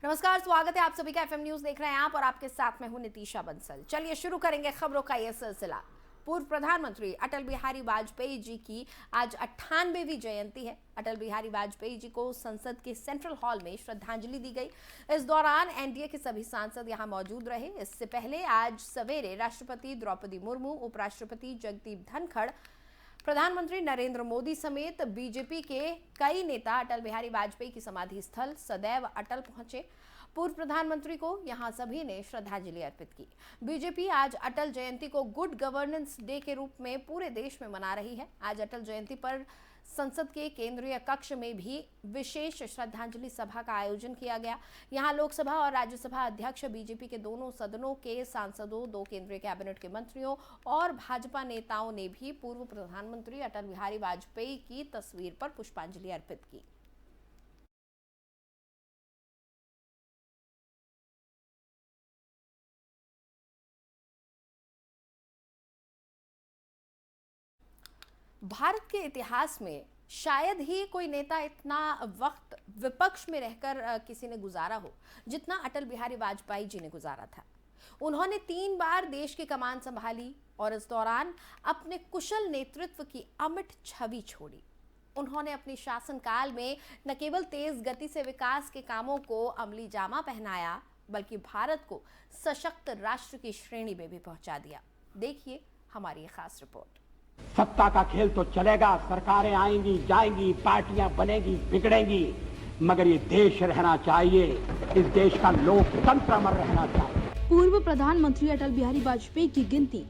नमस्कार, स्वागत है आप सभी का। एफएम न्यूज देख रहे हैं आप और आपके साथ मैं हूं नितीशा बंसल। चलिए शुरू करेंगे खबरों का यह सिलसिला। पूर्व प्रधानमंत्री अटल बिहारी वाजपेयी जी की आज 98वीं जयंती है। अटल बिहारी वाजपेयी जी को संसद के सेंट्रल हॉल में श्रद्धांजलि दी गई। इस दौरान एनडीए के सभी सांसद यहां मौजूद रहे। इससे पहले आज सवेरे राष्ट्रपति द्रौपदी मुर्मू, उपराष्ट्रपति जगदीप धनखड़, प्रधानमंत्री नरेंद्र मोदी समेत बीजेपी के कई नेता अटल बिहारी वाजपेयी की समाधि स्थल सदैव अटल पहुंचे। पूर्व प्रधानमंत्री को यहां सभी ने श्रद्धांजलि अर्पित की। बीजेपी आज अटल जयंती को गुड गवर्नेंस डे के रूप में पूरे देश में मना रही है। आज अटल जयंती पर संसद के केंद्रीय कक्ष में भी विशेष श्रद्धांजलि सभा का आयोजन किया गया। यहां लोकसभा और राज्यसभा अध्यक्ष, बीजेपी के दोनों सदनों के सांसदों, 2 केंद्रीय कैबिनेट के मंत्रियों और भाजपा नेताओं ने भी पूर्व प्रधानमंत्री अटल बिहारी वाजपेयी की तस्वीर पर पुष्पांजलि अर्पित की। भारत के इतिहास में शायद ही कोई नेता इतना वक्त विपक्ष में रहकर किसी ने गुजारा हो जितना अटल बिहारी वाजपेयी जी ने गुजारा था। उन्होंने 3 बार देश की कमान संभाली और इस दौरान अपने कुशल नेतृत्व की अमिट छवि छोड़ी। उन्होंने अपने शासनकाल में न केवल तेज गति से विकास के कामों को अमली जामा पहनाया, बल्कि भारत को सशक्त राष्ट्र की श्रेणी में भी पहुंचा दिया। देखिए हमारी ये खास रिपोर्ट। सत्ता का खेल तो चलेगा, सरकारें आएंगी जाएंगी, पार्टियां बनेंगी बिगड़ेंगी, मगर ये देश रहना चाहिए। इस देश का लोकतंत्र अमर रहना चाहिए। पूर्व प्रधानमंत्री अटल बिहारी वाजपेयी की गिनती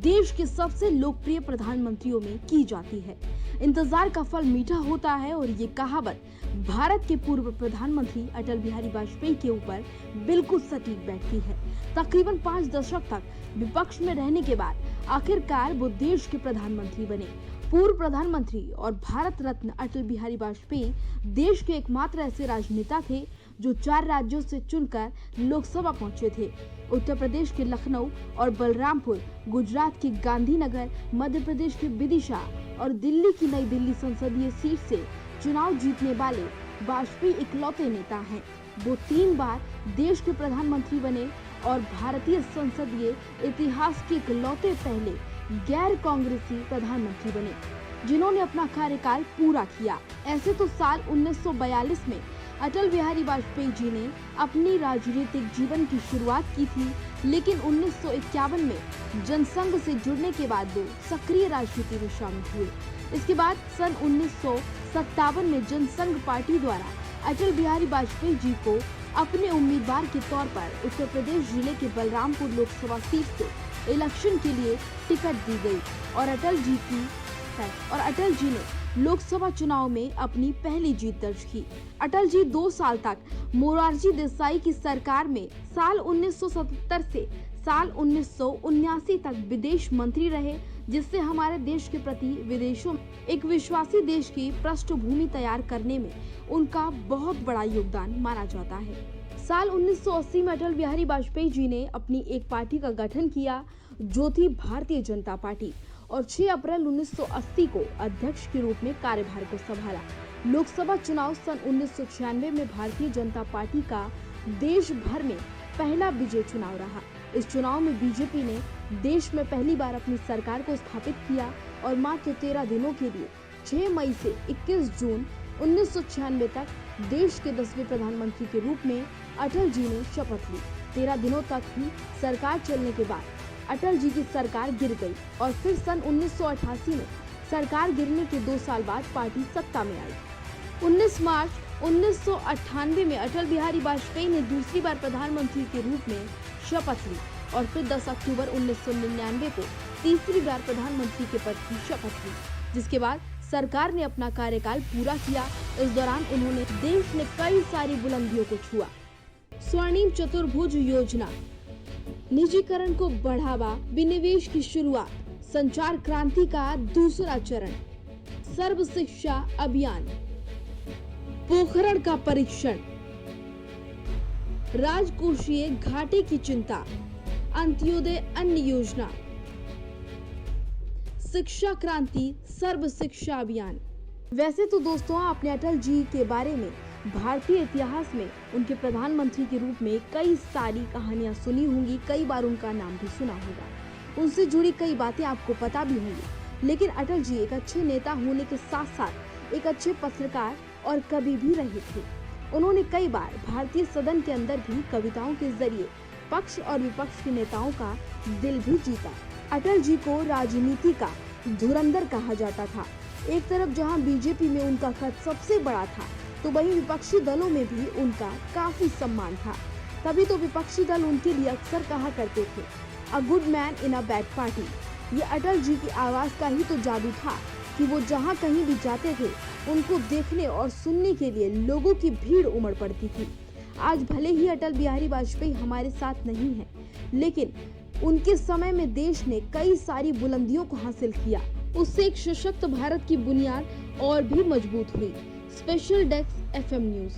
देश के सबसे लोकप्रिय प्रधानमंत्रियों में की जाती है। इंतजार का फल मीठा होता है और ये कहावत भारत के पूर्व प्रधानमंत्री अटल बिहारी वाजपेयी के ऊपर बिल्कुल सटीक बैठती है। तकरीबन 5 दशक तक विपक्ष में रहने के बाद आखिरकार वो देश के प्रधानमंत्री बने। पूर्व प्रधानमंत्री और भारत रत्न अटल बिहारी वाजपेयी देश के एकमात्र ऐसे राजनेता थे जो 4 राज्यों से चुनकर लोकसभा पहुंचे थे। उत्तर प्रदेश के लखनऊ और बलरामपुर, गुजरात के गांधीनगर, मध्य प्रदेश के विदिशा और दिल्ली की नई दिल्ली संसदीय सीट से चुनाव जीतने वाले वाजपेयी इकलौते नेता हैं। वो 3 बार देश के प्रधानमंत्री बने और भारतीय संसदीय इतिहास के इकलौते पहले गैर कांग्रेसी प्रधानमंत्री बने जिन्होंने अपना कार्यकाल पूरा किया। ऐसे तो साल 1942 में अटल बिहारी वाजपेयी जी ने अपनी राजनीतिक जीवन की शुरुआत की थी, लेकिन 1951 में जनसंघ से जुड़ने के बाद वो सक्रिय राजनीति में शामिल हुए। इसके बाद सन 1957 में जनसंघ पार्टी द्वारा अटल बिहारी वाजपेयी जी को अपने उम्मीदवार के तौर पर उत्तर प्रदेश जिले के बलरामपुर लोकसभा सीट से इलेक्शन के लिए टिकट दी गई और अटल जी ने लोकसभा चुनाव में अपनी पहली जीत दर्ज की। अटल जी 2 साल तक मोरारजी देसाई की सरकार में साल 1977 से साल 1979 तक विदेश मंत्री रहे, जिससे हमारे देश के प्रति विदेशों में एक विश्वासी देश की पृष्ठभूमि तैयार करने में उनका बहुत बड़ा योगदान माना जाता है। साल 1980 में अटल बिहारी वाजपेयी जी ने अपनी एक पार्टी का गठन किया जो थी भारतीय जनता पार्टी, और 6 अप्रैल 1980 को अध्यक्ष के रूप में कार्यभार को संभाला। लोकसभा चुनाव सन 1996 में भारतीय जनता पार्टी का देश भर में पहला विजय चुनाव रहा। इस चुनाव में बीजेपी ने देश में पहली बार अपनी सरकार को स्थापित किया और मात्र 13 दिनों के लिए 6 मई से 21 जून 1996 तक देश के 10वें प्रधानमंत्री के रूप में अटल जी ने शपथ ली। 13 दिनों तक ही सरकार चलने के बाद अटल जी की सरकार गिर गई और फिर सन 1988 में सरकार गिरने के 2 साल बाद पार्टी सत्ता में आई। 19 मार्च 1998 में अटल बिहारी वाजपेयी ने दूसरी बार प्रधानमंत्री के रूप में शपथ ली और फिर 10 अक्टूबर 1999 को तीसरी बार प्रधानमंत्री के पद की शपथ ली, जिसके बाद सरकार ने अपना कार्यकाल पूरा किया। इस दौरान उन्होंने देश में कई सारी बुलंदियों को छुआ। स्वर्णिम चतुर्भुज योजना, निजीकरण को बढ़ावा, विनिवेश की शुरुआत, संचार क्रांति का दूसरा चरण, सर्व शिक्षा अभियान, पोखरण का परीक्षण, राजकोषीय घाटे की चिंता, अंत्योदय अन्न योजना, शिक्षा क्रांति, सर्व शिक्षा अभियान। वैसे तो दोस्तों आपने अटल जी के बारे में भारतीय इतिहास में उनके प्रधानमंत्री के रूप में कई सारी कहानियां सुनी होंगी, कई बार उनका नाम भी सुना होगा, उनसे जुड़ी कई बातें आपको पता भी होंगी। लेकिन अटल जी एक अच्छे नेता होने के साथ साथ एक अच्छे पत्रकार और कवि भी रहे थे। उन्होंने कई बार भारतीय सदन के अंदर भी कविताओं के जरिए पक्ष और विपक्ष के नेताओं का दिल भी जीता। अटल जी को राजनीति का धुरंधर कहा जाता था। एक तरफ जहां बीजेपी में उनका कद सबसे बड़ा था, तो वहीं विपक्षी दलों में भी उनका काफी सम्मान था। तभी तो विपक्षी दल उनके लिए अक्सर कहा करते थे, a good man in a bad party. ये अटल जी की आवाज का ही तो जादू था कि वो जहां कहीं भी जाते थे, उनको देखने और सुनने के लिए लोगों की भीड़ उमड़ पड़ती थी। आज भले ही अटल बिहारी वाजपेयी हमारे साथ नहीं है, लेकिन उनके समय में देश ने कई सारी बुलंदियों को हासिल किया। उससे एक सशक्त भारत की बुनियाद और भी मजबूत हुई। Special desk FM news.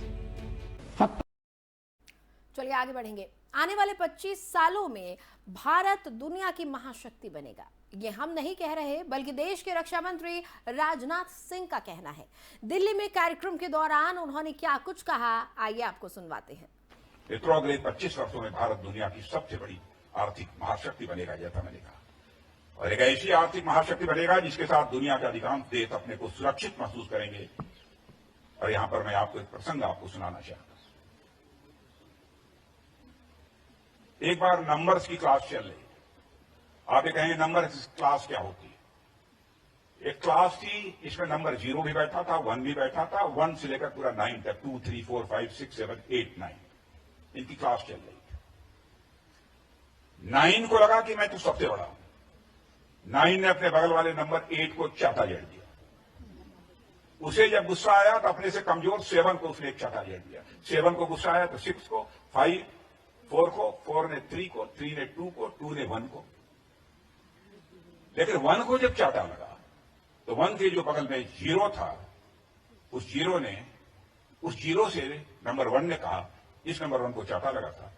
चलिए आगे बढ़ेंगे। आने वाले 25 सालों में भारत दुनिया की महाशक्ति बनेगा। ये हम नहीं कह रहे, बल्कि देश के रक्षा मंत्री राजनाथ सिंह का कहना है। दिल्ली में कार्यक्रम के दौरान उन्होंने क्या कुछ कहा, आइए आपको सुनवाते हैं। मित्रों, अगले 25 वर्षों में भारत दुनिया की सबसे बड़ी आर्थिक महाशक्ति बनेगा, जैसा मैंने कहा, और एक ऐसी आर्थिक महाशक्ति बनेगा जिसके साथ दुनिया के अधिकांश देश अपने को सुरक्षित महसूस करेंगे। और यहां पर मैं आपको एक प्रसंग आपको सुनाना चाहता हूं। एक बार नंबर्स की क्लास चल रही। आप ये कहेंगे नंबर क्लास क्या होती है? एक क्लास थी, इसमें नंबर 0 भी बैठा था, 1 भी बैठा था, 1 से लेकर पूरा 9 तक, 2, 3, 4, 5, 6, 7, 8, 9 इनकी क्लास चल रही थी। 9 को लगा कि मैं तो सबसे बड़ा हूं। 9 ने अपने बगल वाले नंबर 8 को चाटा जड़ दिया। उसे जब गुस्सा आया तो अपने से कमजोर 7 को उसने एक चाटा जड़ दिया। 7 को गुस्सा आया तो 6 को, 5, 4 को, 4 ने 3 को, 3 ने 2 को, 2 ने 1 को। लेकिन 1 को जब चाटा लगा तो 1 के जो बगल में 0 था, उस 0 से नंबर 1 ने कहा, इस नंबर 1 को चाटा लगा था,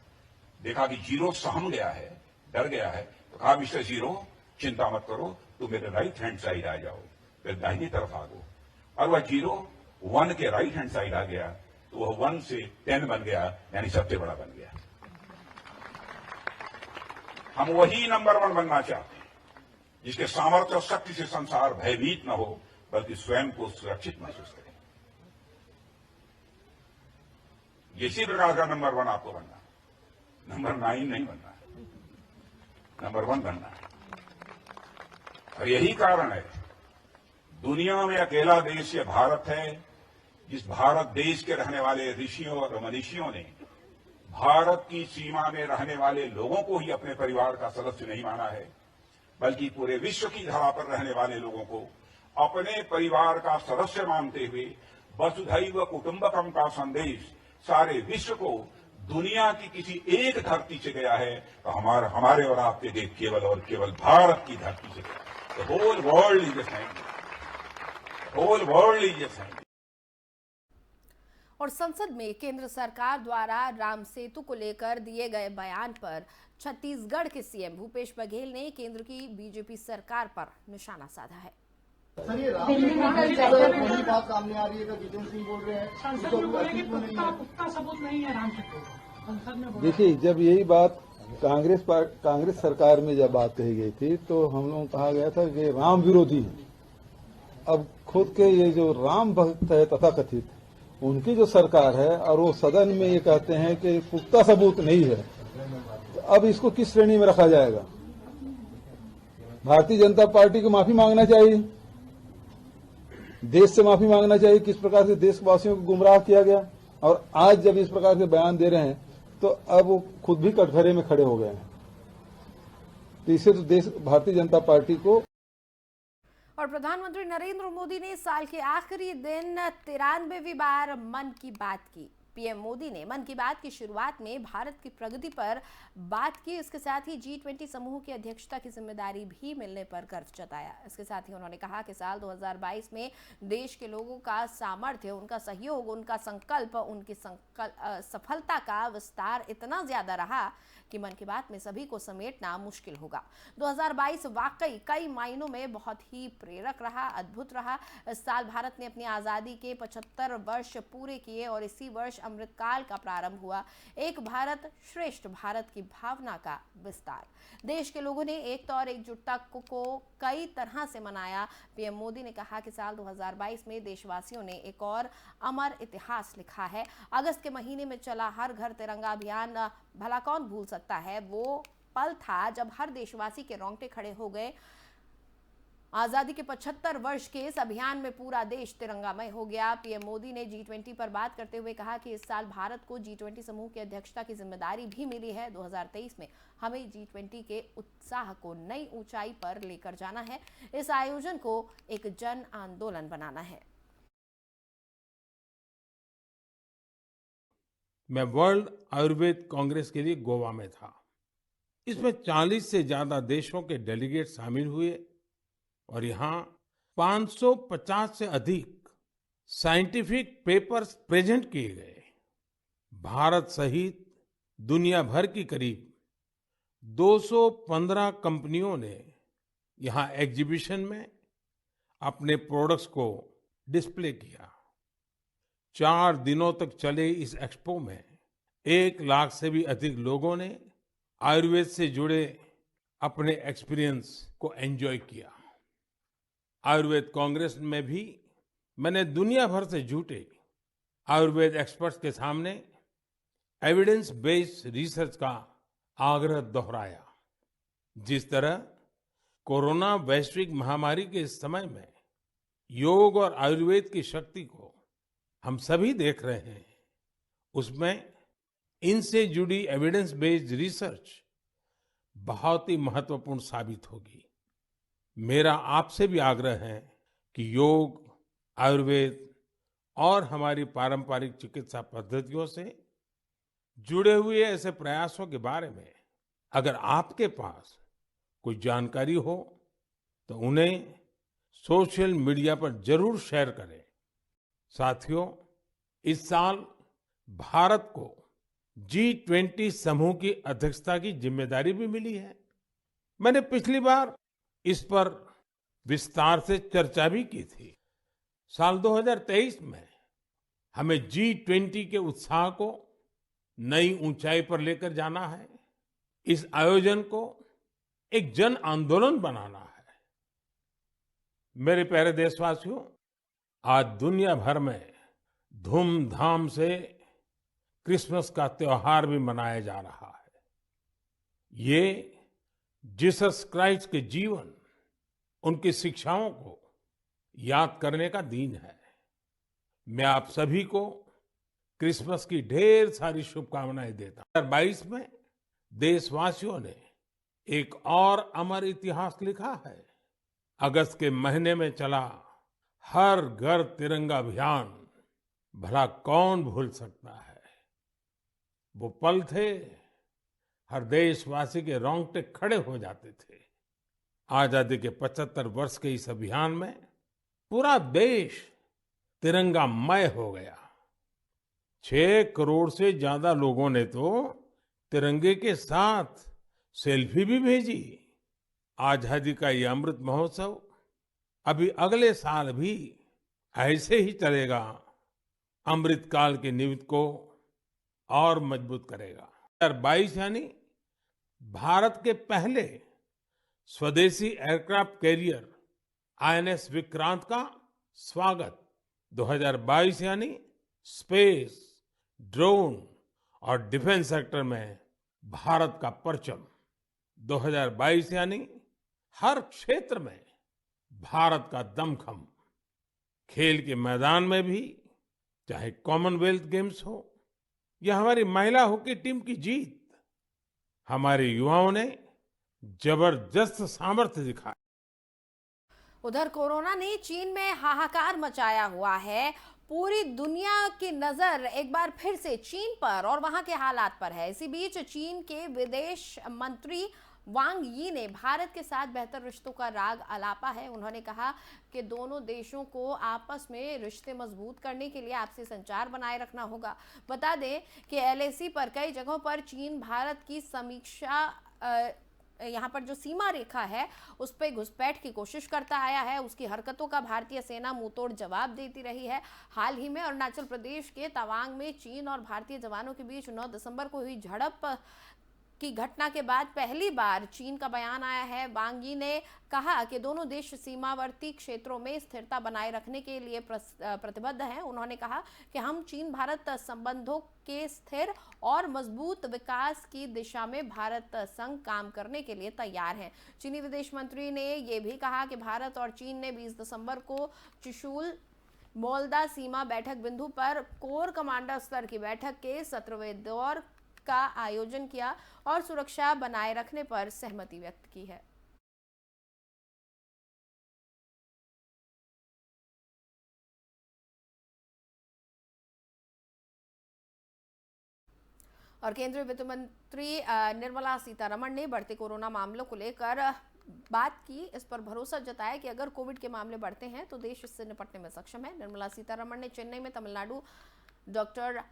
देखा कि 0 सहम गया है, डर गया है, तो कहा मिस्टर 0 चिंता मत करो, तुम मेरे राइट हैंड साइड आ जाओ, फिर दाहिनी तरफ आ गो। और वह 0 1 के राइट हैंड साइड आ गया, तो वह 1 से 10 बन गया, यानी सबसे बड़ा बन गया। हम वही नंबर 1 बनना चाहते हैं जिसके सामर्थ्य और शक्ति से संसार भयभीत न हो, बल्कि स्वयं को सुरक्षित महसूस करे। इसी प्रकार का नंबर 1 आपको बनना, नंबर 9 नहीं बनना है, नंबर 1 बनना है। और यही कारण है दुनिया में अकेला देश ये भारत है जिस भारत देश के रहने वाले ऋषियों और मनीषियों ने भारत की सीमा में रहने वाले लोगों को ही अपने परिवार का सदस्य नहीं माना है, बल्कि पूरे विश्व की धरा पर रहने वाले लोगों को अपने परिवार का सदस्य मानते हुए वसुधैव कुटुंबकम का संदेश सारे विश्व को दुनिया की किसी एक धरती से गया है, तो हमारे और आपके देश केवल और केवल भारत की धरती से गया। The whole world is the same. Whole world is the same. और संसद में केंद्र सरकार द्वारा राम सेतु को लेकर दिए गए बयान पर छत्तीसगढ़ के सीएम भूपेश बघेल ने केंद्र की बीजेपी सरकार पर निशाना साधा है। सर, ये राम सेतु बात सामने आ रही है, जितेंद्र सिंह बोल रहे हैं पुख्ता सबूत नहीं है राम सेतु। देखिए, जब यही बात कांग्रेस सरकार में जब बात कही गई थी तो हम लोग कहा गया था कि राम विरोधी है। अब खुद के ये जो राम भक्त है तथाकथित, उनकी जो सरकार है और वो सदन में ये कहते हैं कि पुख्ता सबूत नहीं है, तो अब इसको किस श्रेणी में रखा जाएगा? भारतीय जनता पार्टी को माफी मांगना चाहिए, देश से माफी मांगना चाहिए, किस प्रकार से देशवासियों को गुमराह किया गया। और आज जब इस प्रकार से बयान दे रहे हैं तो अब वो खुद भी कटघरे में खड़े हो गए हैं। तो इससे तो देश भारतीय जनता पार्टी को। और प्रधानमंत्री नरेंद्र मोदी ने साल के आखिरी दिन 93वीं बार मन की बात की। पीएम मोदी ने मन की बात की शुरुआत में भारत की प्रगति पर बात की। इसके साथ ही G20 समूह की अध्यक्षता की जिम्मेदारी भी मिलने पर गर्व जताया। इसके साथ ही उन्होंने कहा कि साल 2022 में देश के लोगों का सामर्थ्य, उनका सहयोग, उनका संकल्प, उनकी सफलता का विस्तार इतना ज्यादा रहा कि मन की बात में सभी को समेटना मुश्किल होगा। 2022 वाकई कई मायनों में बहुत ही प्रेरक रहा, अद्भुत रहा। इस साल भारत ने अपनी आजादी के 75 वर्ष पूरे किए और इसी वर्ष अमृतकाल का प्रारंभ हुआ। एक भारत श्रेष्ठ भारत की भावना का विस्तार। देश के लोगों ने एकता और एकजुटता को कई तरह से मनाया। पीएम मोदी ने कहा कि साल 2022 में देशवासियों ने एक और अमर इतिहास लिखा है। अगस्त के महीने में चला हर घर तिरंगा अभियान भला कौन भूल सकता है। वो पल था जब हर देशवासी के रोंगटे खड़े हो गए। आजादी के 75 वर्ष के इस अभियान में पूरा देश तिरंगामय हो गया। पीएम मोदी ने G20 पर बात करते हुए कहा कि इस साल भारत को G20 समूह की अध्यक्षता की जिम्मेदारी भी मिली है। 2023 में हमें G20 के उत्साह को नई ऊंचाई पर लेकर जाना है। इस आयोजन को एक जन आंदोलन बनाना है। मैं वर्ल्ड आयुर्वेद कांग्रेस के लिए गोवा में था। इसमें 40 से ज्यादा देशों के डेलीगेट शामिल हुए और यहाँ 550 से अधिक साइंटिफिक पेपर्स प्रेजेंट किए गए। भारत सहित दुनिया भर की करीब 215 कंपनियों ने यहाँ एग्जीबिशन में अपने प्रोडक्ट्स को डिस्प्ले किया। 4 दिनों तक चले इस एक्सपो में 1 लाख से भी अधिक लोगों ने आयुर्वेद से जुड़े अपने एक्सपीरियंस को एंजॉय किया। आयुर्वेद कांग्रेस में भी मैंने दुनिया भर से जुटे आयुर्वेद एक्सपर्ट्स के सामने एविडेंस बेस्ड रिसर्च का आग्रह दोहराया। जिस तरह कोरोना वैश्विक महामारी के इस समय में योग और आयुर्वेद की शक्ति को हम सभी देख रहे हैं, उसमें इनसे जुड़ी एविडेंस बेस्ड रिसर्च बहुत ही महत्वपूर्ण साबित होगी। मेरा आपसे भी आग्रह है कि योग, आयुर्वेद और हमारी पारंपरिक चिकित्सा पद्धतियों से जुड़े हुए ऐसे प्रयासों के बारे में अगर आपके पास कोई जानकारी हो तो उन्हें सोशल मीडिया पर जरूर शेयर करें। साथियों, इस साल भारत को G20 समूह की अध्यक्षता की जिम्मेदारी भी मिली है। मैंने पिछली बार इस पर विस्तार से चर्चा भी की थी। साल 2023 में हमें G20 के उत्साह को नई ऊंचाई पर लेकर जाना है। इस आयोजन को एक जन आंदोलन बनाना है। मेरे प्यारे देशवासियों, आज दुनिया भर में धूमधाम से क्रिसमस का त्योहार भी मनाया जा रहा है। ये जीसस क्राइस्ट के जीवन, उनकी शिक्षाओं को याद करने का दिन है। मैं आप सभी को क्रिसमस की ढेर सारी शुभकामनाएं देता हूं। 2022 में देशवासियों ने एक और अमर इतिहास लिखा है। अगस्त के महीने में चला हर घर तिरंगा अभियान भला कौन भूल सकता है। वो पल थे, हर देशवासी के रोंगटे खड़े हो जाते थे। आजादी के 75 वर्ष के इस अभियान में पूरा देश तिरंगामय हो गया। 6 करोड़ से ज्यादा लोगों ने तो तिरंगे के साथ सेल्फी भी भेजी। आजादी का ये अमृत महोत्सव अभी अगले साल भी ऐसे ही चलेगा। अमृतकाल की नींव को और मजबूत करेगा। 2022 यानी भारत के पहले स्वदेशी एयरक्राफ्ट कैरियर INS विक्रांत का स्वागत। 2022 यानी स्पेस, ड्रोन और डिफेंस सेक्टर में भारत का परचम। 2022 यानी हर क्षेत्र में भारत का दमखम। खेल के मैदान में भी, चाहे कॉमनवेल्थ गेम्स हो या हमारी महिला हॉकी टीम की जीत, हमारे युवाओं ने जबरदस्त सामर्थ्य दिखाया। उधर कोरोना ने चीन में हाहाकार मचाया हुआ है। पूरी दुनिया की नजर एक बार फिर से चीन पर और वहां के हालात पर है। इसी बीच चीन के विदेश मंत्री वांग यी ने भारत के साथ बेहतर रिश्तों का राग अलापा है। उन्होंने कहा कि दोनों देशों को आपस में रिश्ते मजबूत करने के लिए आपसी संचार बनाए रखना होगा। बता दें कि एलएसी पर कई जगहों पर चीन भारत की समीक्षा यहाँ पर जो सीमा रेखा है उस पर घुसपैठ की कोशिश करता आया है। उसकी हरकतों का भारतीय सेना मुंहतोड़ जवाब देती रही है। हाल ही में अरुणाचल प्रदेश के तवांग में चीन और भारतीय जवानों के बीच 9 दिसंबर को हुई झड़प की घटना के बाद पहली बार चीन का बयान आया है। वांग यी ने कहा कि दोनों देश सीमावर्ती क्षेत्रों में स्थिरता बनाए रखने के लिए प्रतिबद्ध हैं। उन्होंने कहा कि हम चीन भारत संबंधों के स्थिर और मजबूत विकास की दिशा में भारत संग काम करने के लिए तैयार हैं। चीनी विदेश मंत्री ने यह भी कहा कि भारत और चीन ने 20 दिसंबर को चुशूल मोल्दा सीमा बैठक बिंदु पर कोर कमांडर स्तर की बैठक के 17वें दौर का आयोजन किया और सुरक्षा बनाए रखने पर सहमति व्यक्त की है। और केंद्रीय वित्त मंत्री निर्मला सीतारमण ने बढ़ते कोरोना मामलों को लेकर बात की। इस पर भरोसा जताया कि अगर कोविड के मामले बढ़ते हैं तो देश इससे निपटने में सक्षम है। निर्मला सीतारमण ने चेन्नई में तमिलनाडु डॉक्टर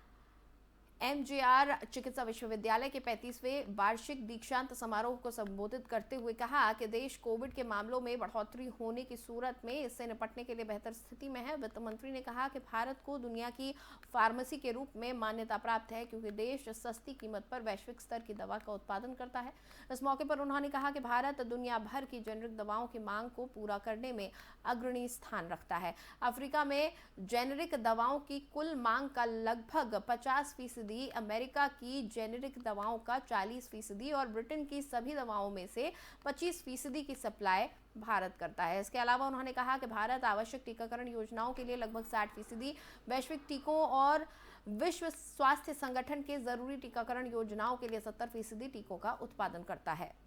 एमजीआर चिकित्सा विश्वविद्यालय के 35वें वार्षिक दीक्षांत समारोह को संबोधित करते हुए कहा कि देश कोविड के मामलों में बढ़ोतरी होने की सूरत में इससे निपटने के लिए बेहतर स्थिति में है। वित्त मंत्री ने कहा कि भारत को दुनिया की फार्मेसी के रूप में मान्यता प्राप्त है क्योंकि देश सस्ती कीमत पर वैश्विक स्तर की दवा का उत्पादन करता है। इस मौके पर उन्होंने कहा कि भारत दुनिया भर की जेनेरिक दवाओं की मांग को पूरा करने में अग्रणी स्थान रखता है। अफ्रीका में जेनेरिक दवाओं की कुल मांग का लगभग 50%, अमेरिका की जेनेरिक दवाओं का 40% और ब्रिटेन की सभी दवाओं में से 25% की सप्लाई भारत करता है। इसके अलावा उन्होंने कहा कि भारत आवश्यक टीकाकरण योजनाओं के लिए लगभग 60%, वैश्विक टीकों और विश्व स्वास्थ्य संगठन के जरूरी टीकाकरण योजनाओं के लिए 70% टीकों का उत्पादन करता है।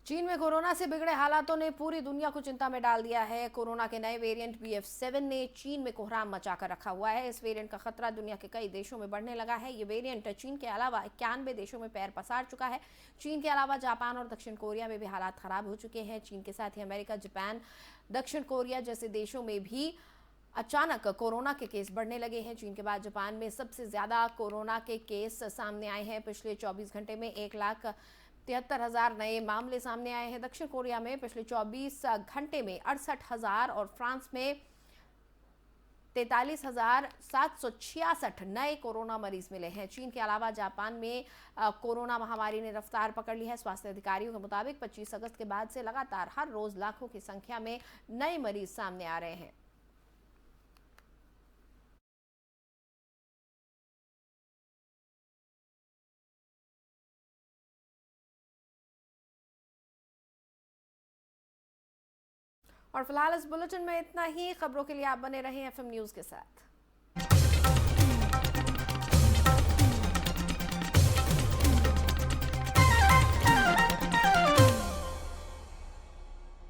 चीन में कोरोना से बिगड़े हालातों ने पूरी दुनिया को चिंता में डाल दिया है। कोरोना के नए वेरिएंट BF7 ने चीन में कोहराम मचाकर रखा हुआ है। इस वेरिएंट का खतरा दुनिया के कई देशों में बढ़ने लगा है। ये वेरिएंट चीन के अलावा 91 देशों में पैर पसार चुका है। चीन के अलावा जापान और दक्षिण कोरिया में भी हालात खराब हो चुके हैं। चीन के साथ ही अमेरिका, जापान, दक्षिण कोरिया जैसे देशों में भी अचानक कोरोना के केस बढ़ने लगे हैं। चीन के बाद जापान में सबसे ज्यादा कोरोना के केस सामने आए हैं। पिछले 24 घंटे में 1,73,000 नए मामले सामने आए हैं। दक्षिण कोरिया में पिछले 24 घंटे में 68,000 और फ्रांस में 43,766 नए कोरोना मरीज मिले हैं। चीन के अलावा जापान में कोरोना महामारी ने रफ्तार पकड़ ली है। स्वास्थ्य अधिकारियों के मुताबिक 25 अगस्त के बाद से लगातार हर रोज लाखों की संख्या में नए मरीज सामने आ रहे हैं। और फिलहाल इस बुलेटिन में इतना ही। खबरों के लिए आप बने रहें FM न्यूज के साथ।